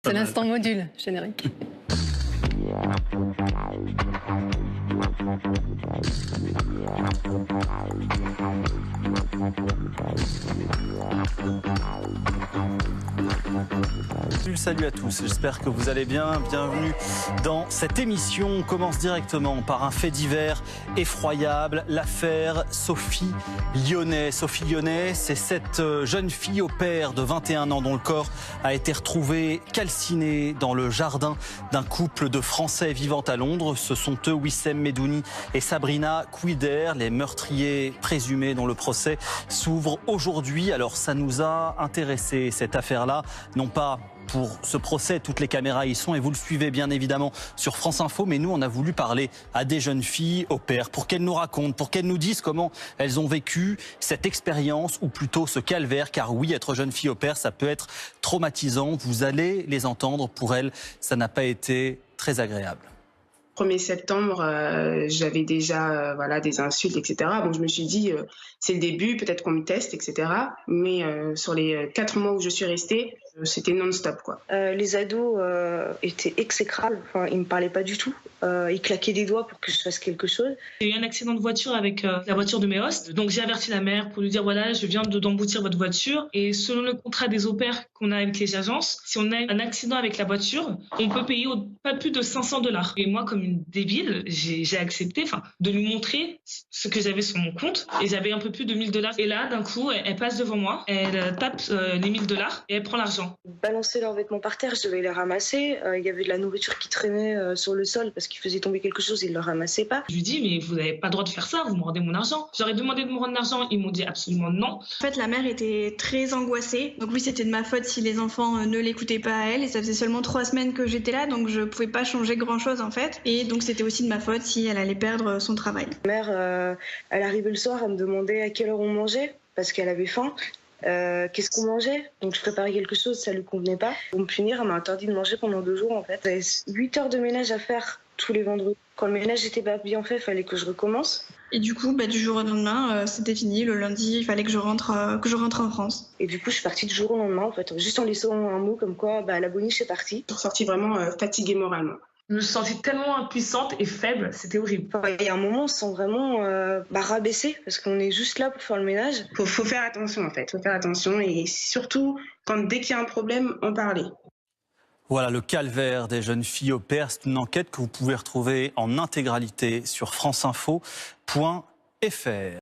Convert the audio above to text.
C'est l'instant module, générique. Salut à tous, j'espère que vous allez bien. Bienvenue dans cette émission. On commence directement par un fait divers effroyable, l'affaire Sophie Lyonnais. Sophie Lyonnais, c'est cette jeune fille au père de 21 ans dont le corps a été retrouvé calciné dans le jardin d'un couple de Français vivant à Londres. Ce sont eux, Wissem Medouni et Sabrina Kouider, les meurtriers présumés dont le procès s'ouvre aujourd'hui. Alors ça nous a intéressé, cette affaire-là, non pas pour ce procès, toutes les caméras y sont et vous le suivez bien évidemment sur France Info, mais nous on a voulu parler à des jeunes filles au père pour qu'elles nous racontent, pour qu'elles nous disent comment elles ont vécu cette expérience ou plutôt ce calvaire, car oui, être jeune fille au père, ça peut être traumatisant, vous allez les entendre, pour elles ça n'a pas été très agréable. 1er septembre, j'avais déjà des insultes, etc. Bon, je me suis dit, c'est le début, peut-être qu'on me teste, etc. Mais sur les 4 mois où je suis restée, c'était non-stop, quoi. Les ados étaient exécrables, enfin, ils me parlaient pas du tout. Ils claquaient des doigts pour que je fasse quelque chose. J'ai eu un accident de voiture avec la voiture de mes hostes. Donc j'ai averti la mère pour lui dire voilà, je viens d'emboutir votre voiture. Et selon le contrat des opères qu'on a avec les agences, si on a un accident avec la voiture, on peut payer pas plus de $500. Et moi, comme une débile, j'ai accepté de lui montrer ce que j'avais sur mon compte. Et j'avais un peu plus de $1000. Et là, d'un coup, elle passe devant moi, elle tape les $1000 et elle prend l'argent. Ils balançaient leurs vêtements par terre, je devais les ramasser. Il y avait de la nourriture qui traînait sur le sol parce qu'ils faisaient tomber quelque chose, ils ne le ramassaient pas. Je lui dis mais vous n'avez pas le droit de faire ça, vous me rendez mon argent. J'aurais demandé de me rendre l'argent, ils m'ont dit absolument non. En fait, la mère était très angoissée. Donc oui, c'était de ma faute si les enfants ne l'écoutaient pas à elle. Et ça faisait seulement 3 semaines que j'étais là, donc je pouvais pas changer grand-chose en fait. Et donc c'était aussi de ma faute si elle allait perdre son travail. Ma mère, elle arrivait le soir, elle me demandait à quelle heure on mangeait parce qu'elle avait faim. Qu'est-ce qu'on mangeait? Donc je préparais quelque chose, ça lui convenait pas. Pour me punir, elle m'a interdit de manger pendant 2 jours en fait. J'avais 8 heures de ménage à faire tous les vendredis. Quand le ménage était pas bien fait, il fallait que je recommence. Et du coup, du jour au lendemain, c'était fini. Le lundi, il fallait que je rentre en France. Et du coup, je suis partie du jour au lendemain en fait, juste en laissant un mot comme quoi la boniche est partie. Je suis ressortie vraiment fatiguée moralement. Je me sentais tellement impuissante et faible, c'était horrible. Il y a un moment, on se sent vraiment rabaissé parce qu'on est juste là pour faire le ménage. Faut faire attention en fait, faut faire attention et surtout, dès qu'il y a un problème, en parler. Voilà le calvaire des jeunes filles au père, c'est une enquête que vous pouvez retrouver en intégralité sur franceinfo.fr.